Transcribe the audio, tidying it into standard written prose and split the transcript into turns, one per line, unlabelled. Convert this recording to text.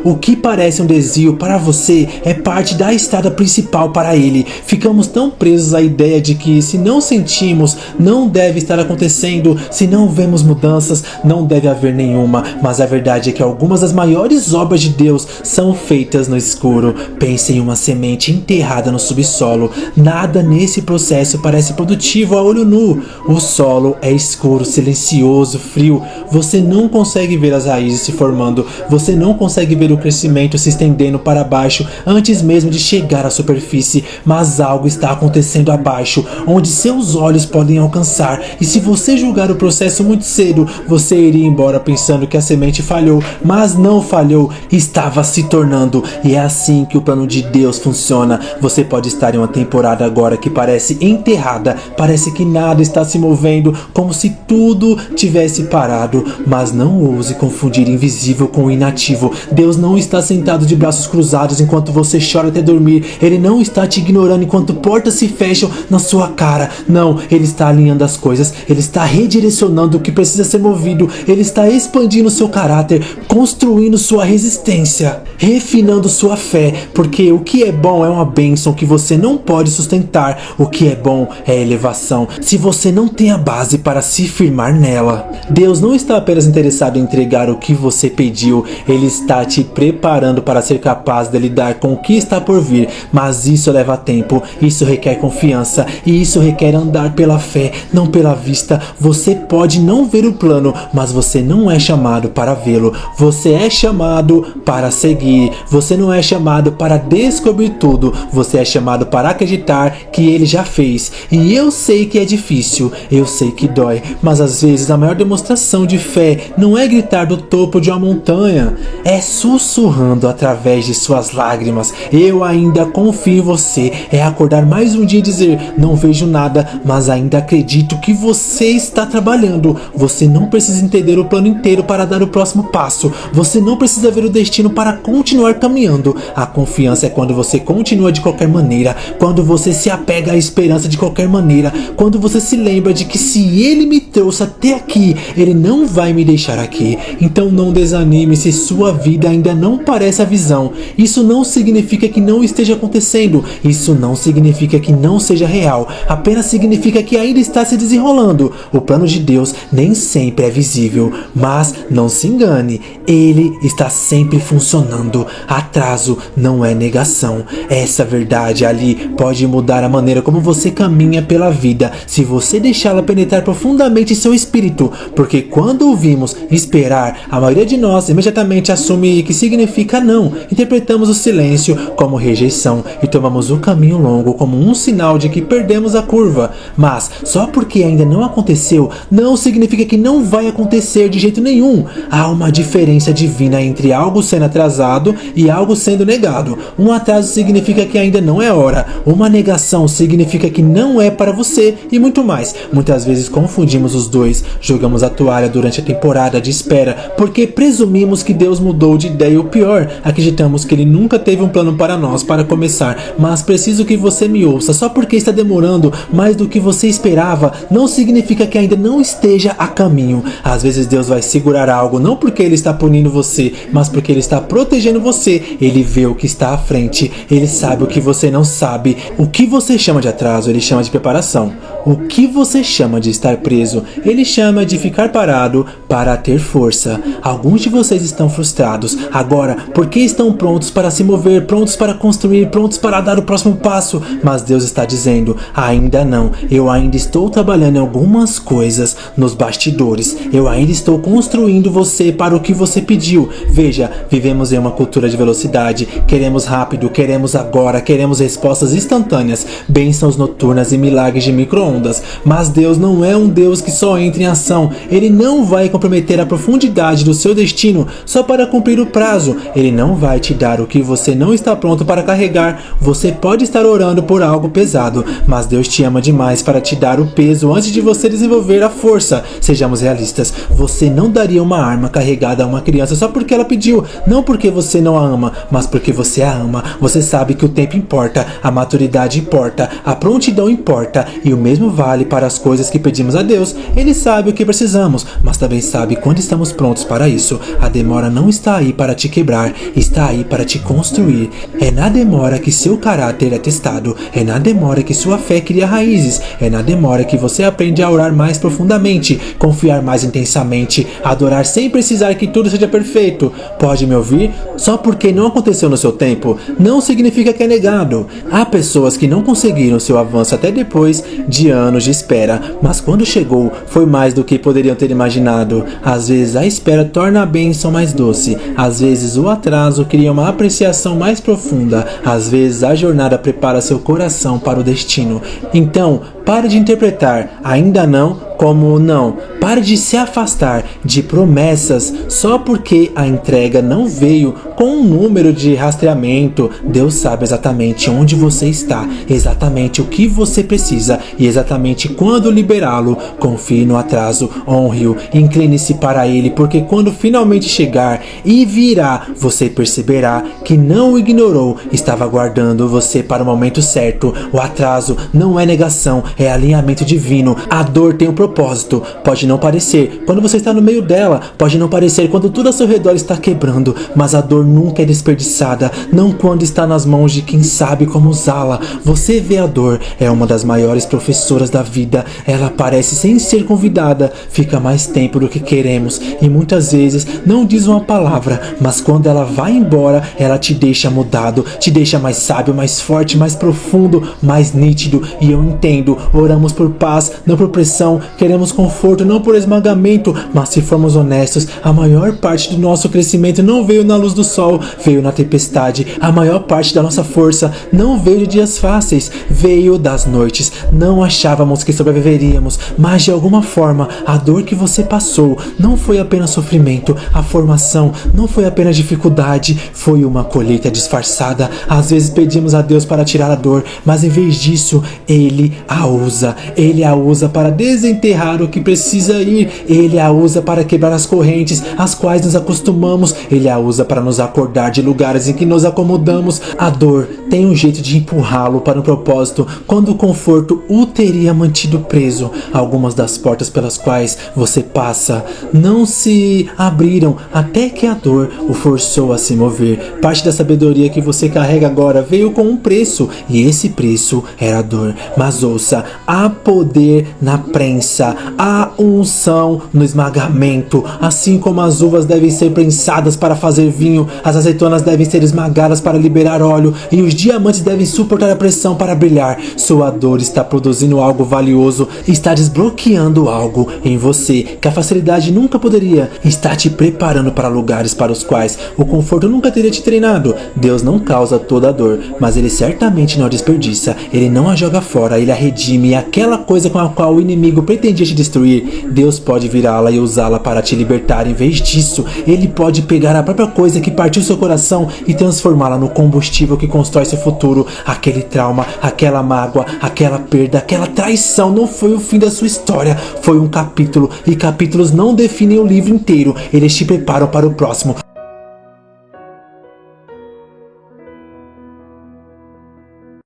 O que parece um desvio para você é parte da estrada principal para ele. Ficamos tão presos à ideia de que se não sentimos, não deve estar acontecendo, se não vemos mudanças, não deve haver nenhuma. Mas a verdade é que algumas das maiores obras de Deus são feitas no escuro. Pense em uma semente enterrada no subsolo. Nada nesse processo parece produtivo a olho nu. O solo é escuro, silencioso, frio. Você não consegue ver as raízes se formando. Você não consegue ver o crescimento se estendendo para baixo antes mesmo de chegar à superfície, mas algo está acontecendo abaixo, onde seus olhos podem alcançar, e se você julgar o processo muito cedo, você iria embora pensando que a semente falhou, mas não falhou, estava se tornando, e é assim que o plano de Deus funciona. Você pode estar em uma temporada agora que parece enterrada, parece que nada está se movendo, como se tudo tivesse parado, mas não ouse confundir invisível com inativo. Deus não está sentado de braços cruzados enquanto você chora até dormir. Ele não está te ignorando enquanto portas se fecham na sua cara. Não, Ele está alinhando as coisas. Ele está redirecionando o que precisa ser movido. Ele está expandindo seu caráter, construindo sua resistência, refinando sua fé, porque o que é bom é uma bênção que você não pode sustentar. O que é bom é elevação, se você não tem a base para se firmar nela. Deus não está apenas interessado em entregar o que você pediu. Ele está te preparando para ser capaz de lidar com o que está por vir, mas isso leva tempo, isso requer confiança e isso requer andar pela fé, não pela vista. Você pode não ver o plano, mas você não é chamado para vê-lo. Você é chamado para seguir. Você não é chamado para descobrir tudo. Você é chamado para acreditar que Ele já fez. E eu sei que é difícil, eu sei que dói, mas às vezes a maior demonstração de fé não é gritar do topo de uma montanha, é sussurrando através de suas lágrimas: eu ainda confio em você. É acordar mais um dia e dizer: não vejo nada, mas ainda acredito que você está trabalhando. Você não precisa entender o plano inteiro para dar o próximo passo. Você não precisa ver o destino para continuar caminhando. A confiança é quando você continua de qualquer maneira, quando você se apega à esperança de qualquer maneira, quando você se lembra de que se Ele me trouxe até aqui, Ele não vai me deixar aqui. Então não desanime se sua vida ainda não parece a visão. Isso não significa que não esteja acontecendo. Isso não significa que não seja real. Apenas significa que ainda está se desenrolando. O plano de Deus nem sempre é visível, mas não se engane, Ele está sempre funcionando. Atraso não é negação. Essa verdade ali pode mudar a maneira como você caminha pela vida, se você deixá-la penetrar profundamente em seu espírito, porque quando ouvimos esperar, a maioria de nós imediatamente assume que significa não. Interpretamos o silêncio como rejeição e tomamos o caminho longo como um sinal de que perdemos a curva. Mas só porque ainda não aconteceu, não significa que não vai acontecer de jeito nenhum. Há uma diferença divina entre algo sendo atrasado e algo sendo negado. Um atraso significa que ainda não é hora. Uma negação significa que não é para você, e muito mais. Muitas vezes confundimos os dois. Jogamos a toalha durante a temporada de espera porque presumimos que Deus mudou de ideia, ou pior, acreditamos que Ele nunca teve um plano para nós para começar. Mas preciso que você me ouça: só porque está demorando mais do que você esperava, não significa que ainda não esteja a caminho. Às vezes Deus vai segurar algo, não porque Ele está punindo você, mas porque Ele está protegendo você. Ele vê o que está à frente, Ele sabe o que você não sabe. O que você chama de atraso, Ele chama de preparação. O que você chama de estar preso, Ele chama de ficar parado para ter força. Alguns de vocês estão frustrados agora porque estão prontos para se mover, prontos para construir, prontos para dar o próximo passo, mas Deus está dizendo: ainda não. Eu ainda estou trabalhando em algumas coisas nos bastidores. Eu ainda estou construindo você para o que você pediu. Veja, vivemos em uma cultura de velocidade. Queremos rápido, queremos agora, queremos respostas instantâneas, bênçãos noturnas e milagres de micro-ondas. Mas Deus não é um Deus que só entra em ação. Ele não vai comprometer a profundidade do seu destino só para cumprir o prazo. Ele não vai te dar o que você não está pronto para carregar. Você pode estar orando por algo pesado, mas Deus te ama demais para te dar o peso antes de você desenvolver a força. Sejamos realistas, você não daria uma arma carregada a uma criança só porque ela pediu. Não porque você não a ama, mas porque você a ama. Você sabe que o tempo importa, a maturidade importa, a prontidão importa, e o mesmo vale para as coisas que pedimos a Deus. Ele sabe o que precisamos, mas também sabe quando estamos prontos para isso. A demora não está aí para para te quebrar, está aí para te construir. É na demora que seu caráter é testado, é na demora que sua fé cria raízes, é na demora que você aprende a orar mais profundamente, confiar mais intensamente, adorar sem precisar que tudo seja perfeito. Pode me ouvir? Só porque não aconteceu no seu tempo, não significa que é negado. Há pessoas que não conseguiram seu avanço até depois de anos de espera, mas quando chegou, foi mais do que poderiam ter imaginado. Às vezes a espera torna a bênção mais doce, às vezes o atraso cria uma apreciação mais profunda, às vezes a jornada prepara seu coração para o destino. Então, pare de interpretar ainda não como não. Pare de se afastar de promessas só porque a entrega não veio com um número de rastreamento. Deus sabe exatamente onde você está, exatamente o que você precisa e exatamente quando liberá-lo. Confie no atraso, honre-o, incline-se para ele, porque quando finalmente chegar e virá, você perceberá que não o ignorou, estava aguardando você para o momento certo. O atraso não é negação, é alinhamento divino. A dor tem um propósito, pode não parecer quando você está no meio dela, pode não parecer quando tudo ao seu redor está quebrando, mas a dor nunca é desperdiçada, não quando está nas mãos de quem sabe como usá-la. Você vê a dor, é uma das maiores professoras da vida, ela aparece sem ser convidada, fica mais tempo do que queremos e muitas vezes não diz uma palavra, mas quando ela vai embora, ela te deixa mudado, te deixa mais sábio, mais forte, mais profundo, mais nítido. E eu entendo, oramos por paz, não por pressão, queremos conforto, não por esmagamento, mas se formos honestos, a maior parte do nosso crescimento não veio na luz do sol, veio na tempestade. A maior parte da nossa força não veio de dias fáceis, veio das noites. Não achávamos que sobreviveríamos, mas de alguma forma a dor que você passou não foi apenas sofrimento, a formação não foi apenas dificuldade, foi uma colheita disfarçada. Às vezes pedimos a Deus para tirar a dor, mas em vez disso, Ele a usa para desenterrar o que precisa ir, Ele a usa para quebrar as correntes às quais nos acostumamos, Ele a usa para nos acordar de lugares em que nos acomodamos. A dor tem um jeito de empurrá-lo para um propósito, quando o conforto o teria mantido preso. Algumas das portas pelas quais você passa não se abriram até que a dor o forçou a se mover. Parte da sabedoria que você carrega agora veio com um preço, e esse preço era a dor. Mas ouça, há poder na prensa, há unção no esmagamento. Assim como as uvas devem ser prensadas para fazer vinho, as azeitonas devem ser esmagadas para liberar óleo, e os diamantes devem suportar a pressão para brilhar. Sua dor está produzindo algo valioso, está desbloqueando algo em você que a facilidade nunca poderia. Está te preparando para lugares para os quais o conforto nunca teria te treinado. Deus não causa toda a dor, mas Ele certamente não a desperdiça. Ele não a joga fora, Ele a redime. E aquela coisa com a qual o inimigo pretendia te destruir, Deus pode virá-la e usá-la para te libertar. Em vez disso, Ele pode pegar a própria coisa que partiu seu coração e transformá-la no combustível que constrói seu futuro. Aquele trauma, aquela mágoa, aquela perda, aquela traição não foi o fim da sua história, foi um capítulo, e capítulos não definem o livro inteiro, eles te preparam para o próximo.